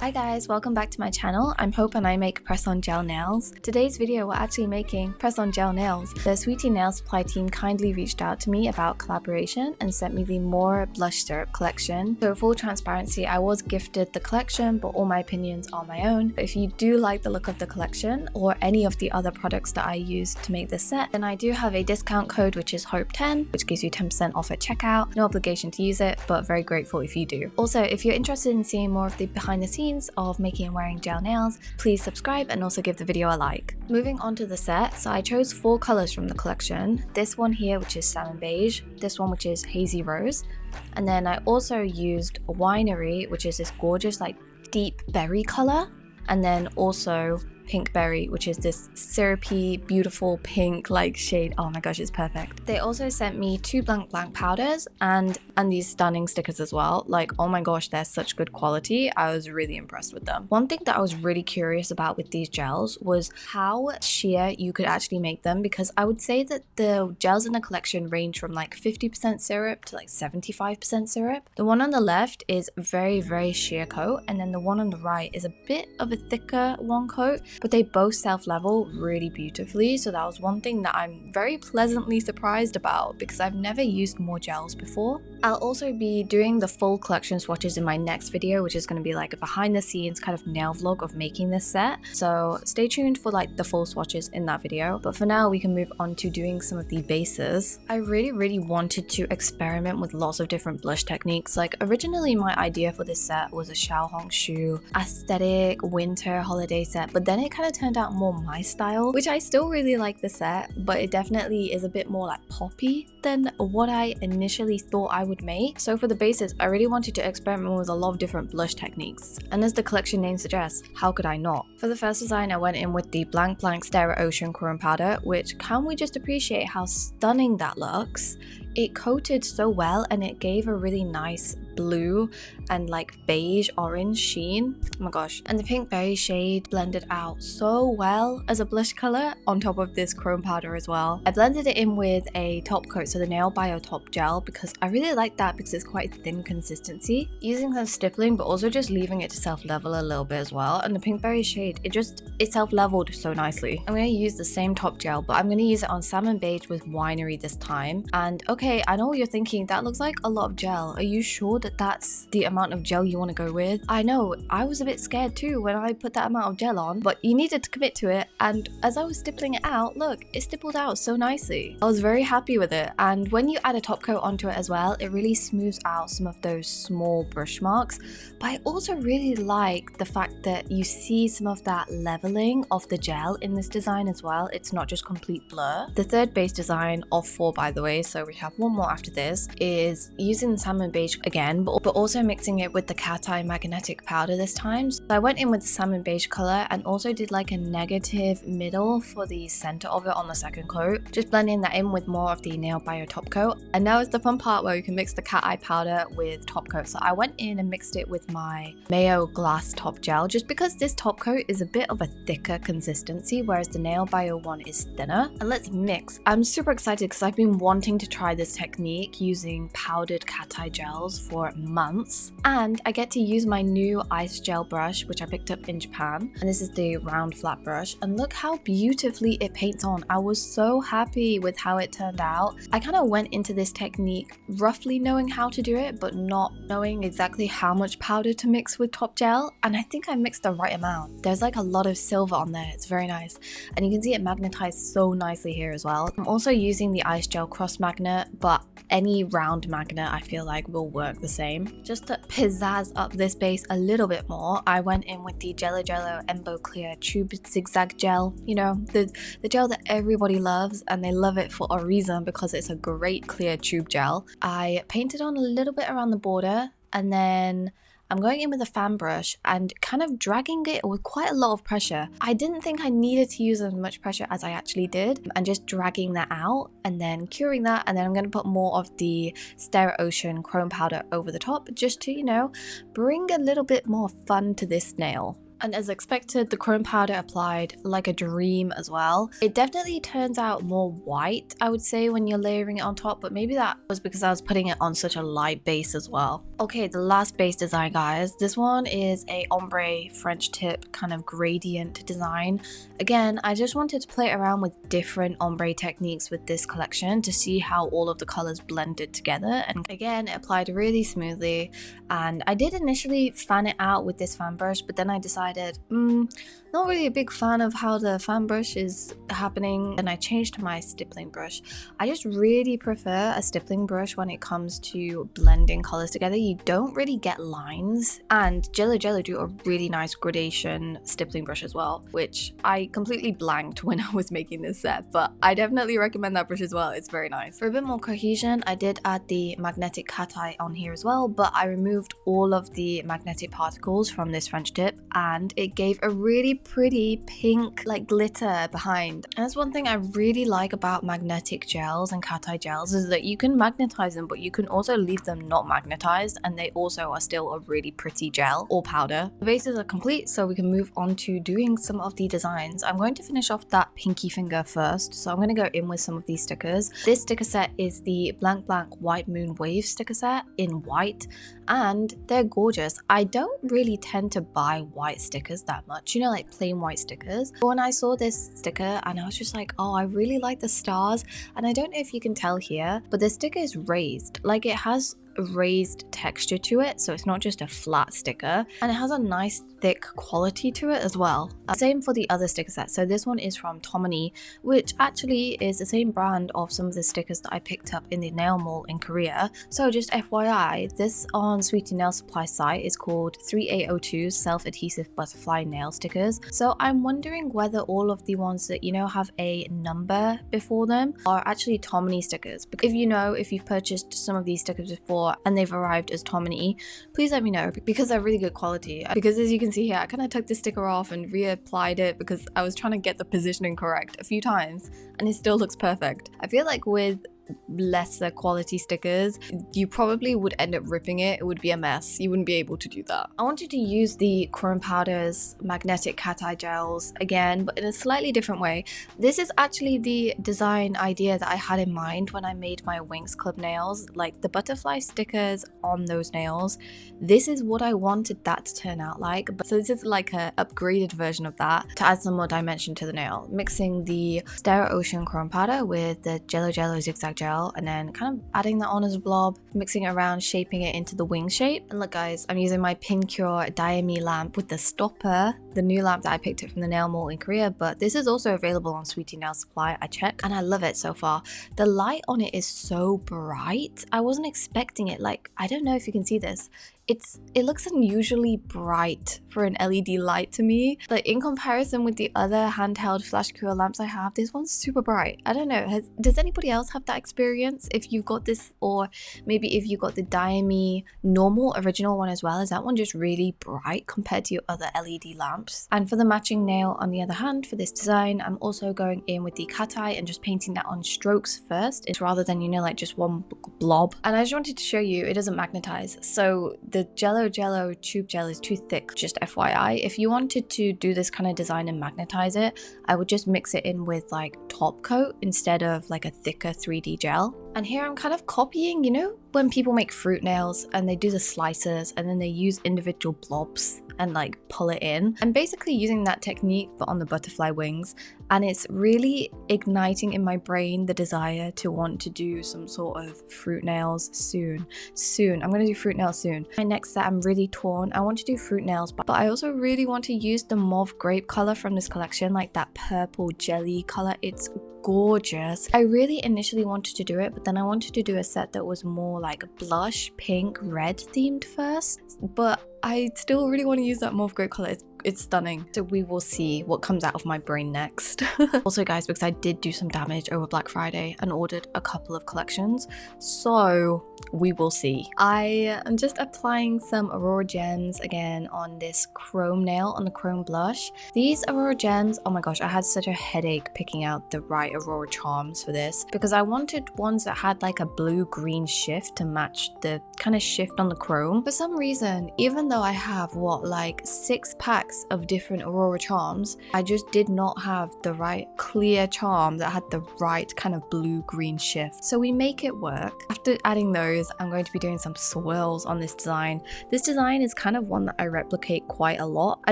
Hi guys, welcome back to my channel. I'm Hope and I make press-on gel nails. Today's video we're actually making press-on gel nails. The SweetieNailSupply team kindly reached out to me about collaboration and sent me the More Blush Syrup collection. So full transparency, I was gifted the collection, but all my opinions are my own. If you do like the look of the collection or any of the other products that I used to make this set, then I do have a discount code which is HOPE10, which gives you 10% off at checkout. No obligation to use it, but very grateful if you do. Also, if you're interested in seeing more of the behind the scenes of making and wearing gel nails, please subscribe and also give the video a like. Moving on to the set, so I chose 4 colors from the collection. This one here, which is salmon beige, this one which is hazy rose, and then I also used winery, which is this gorgeous like deep berry color, and then also pink berry, which is this syrupy beautiful pink like shade. Oh my gosh, it's perfect. They also sent me 2 Blanc Blanc powders and these stunning stickers as well. Like, oh my gosh, they're such good quality. I was really impressed with them. One thing that I was really curious about with these gels was how sheer you could actually make them, because I would say that the gels in the collection range from like 50% syrup to like 75% syrup. The one on the left is very sheer coat, and then the one on the right is a bit of a thicker one coat, but they both self-level really beautifully. So that was one thing that I'm very pleasantly surprised about, because I've never used more gels before. I'll also be doing the full collection swatches in my next video, which is going to be like a behind the scenes kind of nail vlog of making this set. So stay tuned for like the full swatches in that video. But for now, we can move on to doing some of the bases. I really wanted to experiment with lots of different blush techniques. Like originally my idea for this set was a Xiaohongshu aesthetic winter holiday set, but then it kind of turned out more my style, which I still really like the set, but it definitely is a bit more like poppy than what I initially thought I would make. So for the bases, I really wanted to experiment with a lot of different blush techniques, and as the collection name suggests, how could I not? For the first design, I went in with the Blanc Blanc Stereo Ocean Chrome Powder, which can we just appreciate how stunning that looks? It coated so well and it gave a really nice blue and like beige orange sheen. Oh my gosh. And the pink berry shade blended out so well as a blush color on top of this chrome powder as well. I blended it in with a top coat, so the Nail Bio Top Gel, because I really like that because it's quite thin consistency. Using some stippling but also just leaving it to self-level a little bit as well. And the pink berry shade, it self-leveled so nicely. I'm going to use the same top gel, but I'm going to use it on salmon beige with winery this time. And okay, I know what you're thinking, that looks like a lot of gel. Are you sure that that's the amount of gel you want to go with? I know, I was a bit scared too when I put that amount of gel on, but you needed to commit to it, and as I was stippling it out, look, it stippled out so nicely. I was very happy with it, and when you add a top coat onto it as well, it really smooths out some of those small brush marks. But I also really like the fact that you see some of that leveling of the gel in this design as well. It's not just complete blur. The third base design of 4, by the way, so we have one more after this, is using salmon beige again, but also mixing it with the cateye magnetic powder this time. So I went in with the salmon beige color and also did like a negative middle for the center of it on the second coat, just blending that in with more of the Nail Bio top coat. And now is the fun part where you can mix the cateye powder with top coat. So I went in and mixed it with my Mayo Glass top gel, just because this top coat is a bit of a thicker consistency, whereas the Nail Bio one is thinner. And let's mix. I'm super excited because I've been wanting to try this technique using powdered cateye gels for months, and I get to use my new ice gel brush, which I picked up in Japan, and this is the round flat brush, and look how beautifully it paints on. I was so happy with how it turned out. I kind of went into this technique roughly knowing how to do it, but not knowing exactly how much powder to mix with top gel, and I think I mixed the right amount. There's like a lot of silver on there, it's very nice, and you can see it magnetized so nicely here as well. I'm also using the ice gel cross magnet, but any round magnet I feel like will work the same. Just to pizzazz up this base a little bit more, I went in with the Jello Embo Clear Tube Zigzag Gel. You know, the gel that everybody loves, and they love it for a reason, because it's a great clear tube gel. I painted on a little bit around the border, and then I'm going in with a fan brush and kind of dragging it with quite a lot of pressure. I didn't think I needed to use as much pressure as I actually did, and just dragging that out and then curing that, and then I'm going to put more of the Stereo Ocean Chrome Powder over the top, just to, you know, bring a little bit more fun to this nail. And as expected, the chrome powder applied like a dream as well. It definitely turns out more white, I would say, when you're layering it on top, but maybe that was because I was putting it on such a light base as well. Okay, the last base design, guys. This one is a ombre French tip kind of gradient design. Again, I just wanted to play around with different ombre techniques with this collection to see how all of the colors blended together. And again, it applied really smoothly. And I did initially fan it out with this fan brush, but then I decided, not really a big fan of how the fan brush is happening, and I changed to my stippling brush. I just really prefer a stippling brush when it comes to blending colors together. You don't really get lines, and Zillabeau do a really nice gradation stippling brush as well, which I completely blanked when I was making this set, but I definitely recommend that brush as well. It's very nice. For a bit more cohesion, I did add the magnetic cateye on here as well, but I removed all of the magnetic particles from this French tip, and it gave a really pretty pink like glitter behind. And that's one thing I really like about magnetic gels and cateye gels, is that you can magnetize them, but you can also leave them not magnetized, and they also are still a really pretty gel or powder. The bases are complete, so we can move on to doing some of the designs. I'm going to finish off that pinky finger first, so I'm going to go in with some of these stickers. This sticker set is the Blanc Blanc White Moon Wave sticker set in white, and they're gorgeous. I don't really tend to buy white stickers that much, you know, like plain white stickers. But when I saw this sticker, and I was just like, oh, I really like the stars. And I don't know if you can tell here, but the sticker is raised, like it has a raised texture to it, so it's not just a flat sticker, and it has a nice thick quality to it as well. Same for the other sticker set. So this one is from Chemi, which actually is the same brand of some of the stickers that I picked up in the nail mall in Korea. So just FYI, this on SweetieNailSupply site is called 3802 self-adhesive butterfly nail stickers. So I'm wondering whether all of the ones that, you know, have a number before them are actually Chemi stickers. Because if you know, if you've purchased some of these stickers before and they've arrived as Chemi, please let me know, because they're really good quality. Because as you can see here, I kind of took the sticker off and reapplied it because I was trying to get the positioning correct a few times, and it still looks perfect. I feel like with lesser quality stickers, you probably would end up ripping it. It would be a mess. You wouldn't be able to do that. I wanted to use the chrome powders magnetic cateye gels again, but in a slightly different way. This is actually the design idea that I had in mind when I made my Winx Club nails, like the butterfly stickers on those nails. This is what I wanted that to turn out like. So this is like a upgraded version of that to add some more dimension to the nail, mixing the Stereo Ocean chrome powder with the Jello zigzag gel, and then kind of adding that on as a blob, mixing it around, shaping it into the wing shape. And look guys, I'm using my Pincure Diame lamp with the stopper, the new lamp that I picked up from the nail mall in Korea, but this is also available on SweetieNailSupply. I checked and I love it so far. The light on it is so bright. I wasn't expecting it. Like, I don't know if you can see this. It looks unusually bright for an LED light to me. Like in comparison with the other handheld flash cure lamps I have, this one's super bright. I don't know, does anybody else have that experience? If you've got this, or maybe if you got the Diame normal original one as well, is that one just really bright compared to your other LED lamps? And for the matching nail, on the other hand, for this design, I'm also going in with the cateye and just painting that on strokes first, rather than, you know, like just one blob. And I just wanted to show you it doesn't magnetize. So the Jello tube gel is too thick, just FYI. If you wanted to do this kind of design and magnetize it, I would just mix it in with like top coat instead of like a thicker 3D gel. And here I'm kind of copying, you know, when people make fruit nails and they do the slices and then they use individual blobs and like pull it in. I'm basically using that technique but on the butterfly wings, and it's really igniting in my brain the desire to want to do some sort of fruit nails soon. I'm gonna do fruit nails soon. My next set, I'm really torn. I want to do fruit nails, but I also really want to use the mauve grape color from this collection, like that purple jelly color. It's gorgeous. I really initially wanted to do it, but then I wanted to do a set that was more like blush, pink, red themed first, but I still really want to use that mauve grape color. It's stunning. So we will see what comes out of my brain next. Also guys, because I did do some damage over Black Friday and ordered a couple of collections, so we will see. I am just applying some Aurora gems again on this chrome nail, on the chrome blush. These Aurora gems, oh my gosh, I had such a headache picking out the right Aurora charms for this, because I wanted ones that had like a blue-green shift to match the kind of shift on the chrome. For some reason, even though I have what, like 6 packs mix of different Aurora charms. I just did not have the right clear charm that had the right kind of blue-green shift. So we make it work. After adding those, I'm going to be doing some swirls on this design. This design is kind of one that I replicate quite a lot. I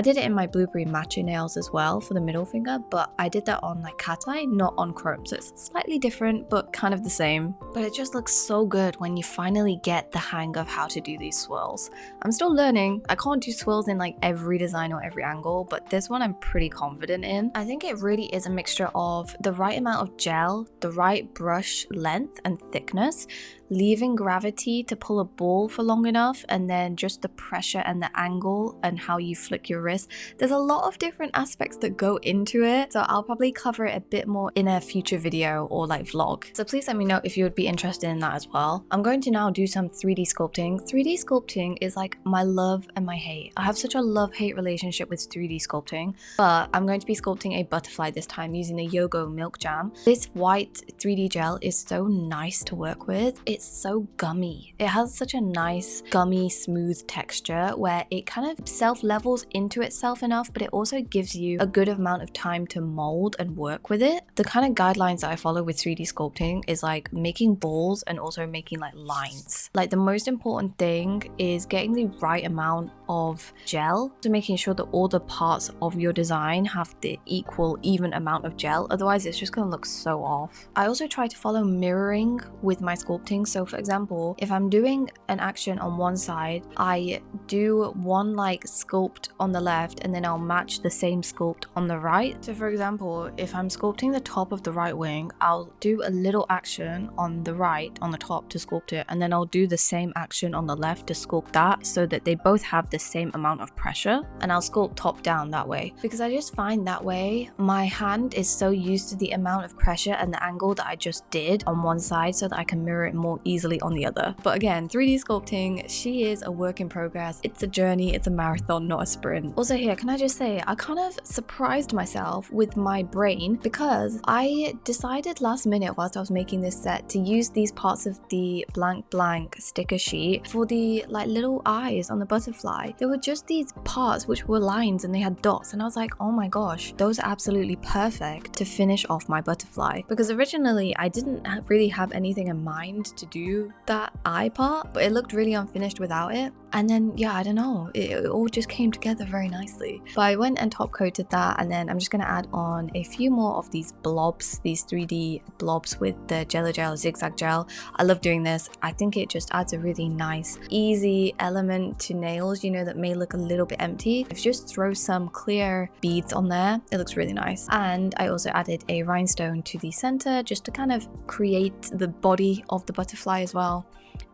did it in my blueberry matcha nails as well for the middle finger, but I did that on like cateye, not on chrome. So it's slightly different, but kind of the same. But it just looks so good when you finally get the hang of how to do these swirls. I'm still learning. I can't do swirls in like every design or every angle, but this one I'm pretty confident in. I think it really is a mixture of the right amount of gel, the right brush length and thickness, leaving gravity to pull a ball for long enough, and then just the pressure and the angle and how you flick your wrist. There's a lot of different aspects that go into it, so I'll probably cover it a bit more in a future video or like vlog. So please let me know if you would be interested in that as well. I'm going to now do some 3D sculpting. 3D sculpting is like my love and my hate. I have such a love-hate relationship with 3D sculpting, but I'm going to be sculpting a butterfly this time using the Yogo milk jam. This white 3D gel is so nice to work with. It's so gummy. It has such a nice gummy smooth texture where it kind of self-levels into itself enough, but it also gives you a good amount of time to mold and work with it. The kind of guidelines that I follow with 3D sculpting is like making balls and also making like lines. Like the most important thing is getting the right amount of gel, so making sure that all the parts of your design have the equal, even amount of gel. Otherwise it's just gonna look so off. I also try to follow mirroring with my sculpting. So for example, if I'm doing an action on one side, I do one like sculpt on the left and then I'll match the same sculpt on the right. So for example, if I'm sculpting the top of the right wing, I'll do a little action on the right on the top to sculpt it, and then I'll do the same action on the left to sculpt that, so that they both have the same amount of pressure, and I'll sculpt top down that way, because I just find that way my hand is so used to the amount of pressure and the angle that I just did on one side, so that I can mirror it more easily on the other. But again, 3D sculpting, she is a work in progress. It's a journey, it's a marathon, not a sprint. Also here, can I just say, I kind of surprised myself with my brain, because I decided last minute whilst I was making this set to use these parts of the Blanc Blanc sticker sheet for the like little eyes on the butterfly. There were just these parts which were lines and they had dots, and I was like, oh my gosh, those are absolutely perfect to finish off my butterfly. Because originally I didn't really have anything in mind to do that eye part, but it looked really unfinished without it. And then yeah, I don't know, it all just came together very nicely. But I went and top coated that, and then I'm just going to add on a few more of these blobs, these 3D blobs with the Jello Gel zigzag gel. I love doing this. I think it just adds a really nice easy element to nails, you know, that may look a little bit empty. If you just throw some clear beads on there, it looks really nice. And I also added a rhinestone to the center just to kind of create the body of the butterfly as well.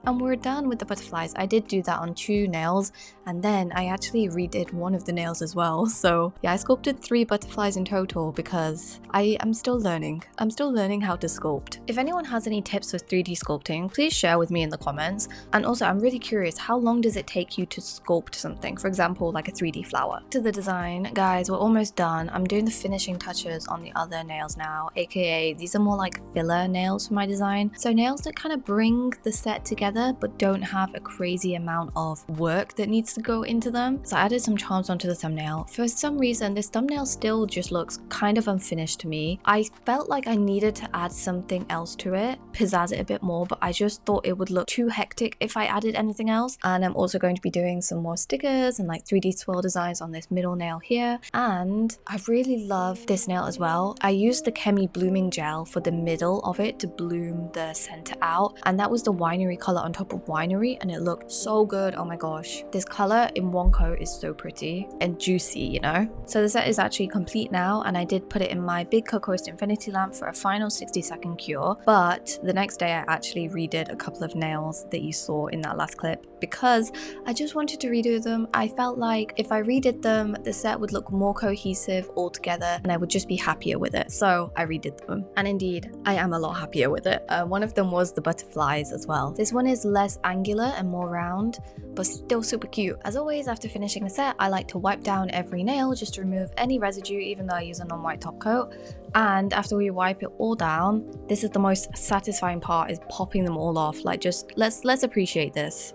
And we're done with the butterflies. I did do that on 2 nails, and then I actually redid one of the nails as well. So yeah, I sculpted 3 butterflies in total because I am still learning. I'm still learning how to sculpt. If anyone has any tips for 3D sculpting, please share with me in the comments. And also, I'm really curious, how long does it take you to sculpt something? For example, like a 3D flower. To the design, guys, we're almost done. I'm doing the finishing touches on the other nails now, aka these are more like filler nails for my design. So nails that kind of bring the set together but don't have a crazy amount of work that needs to go into them. So I added some charms onto the thumbnail. For some reason, this thumbnail still just looks kind of unfinished to me. I felt like I needed to add something else to it, pizzazz it a bit more, but I just thought it would look too hectic if I added anything else. And I'm also going to be doing some more stickers and like 3D swirl designs on this middle nail here. And I really love this nail as well. I used the Chemi blooming gel for the middle of it to bloom the center out, and that was the winery color on top of winery, and it looked so good. Oh my gosh, this color in one coat is so pretty and juicy, you know. So the set is actually complete now, and I did put it in my big Cocoast infinity lamp for a final 60-second cure. But the next day I actually redid a couple of nails that you saw in that last clip because I just wanted to redo them. I felt like if I redid them, the set would look more cohesive altogether and I would just be happier with it. So I redid them, and indeed I am a lot happier with it. One of them was the butterflies as well. This one is less angular and more round, but still super cute. As always, after finishing a set, I like to wipe down every nail just to remove any residue, even though I use a non-white top coat. And after we wipe it all down, this is the most satisfying part, is popping them all off. Like, just let's appreciate this.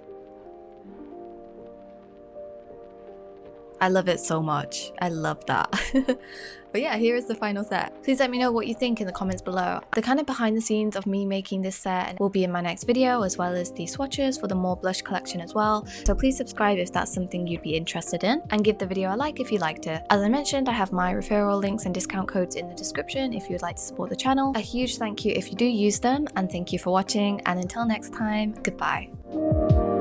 I love it so much. I love that. But yeah, here is the final set. Please let me know what you think in the comments below. The kind of behind the scenes of me making this set will be in my next video, as well as the swatches for the more blush collection as well. So please subscribe if that's something you'd be interested in, and give the video a like if you liked it. As I mentioned, I have my referral links and discount codes in the description if you'd like to support the channel. A huge thank you if you do use them, and thank you for watching, and until next time, goodbye.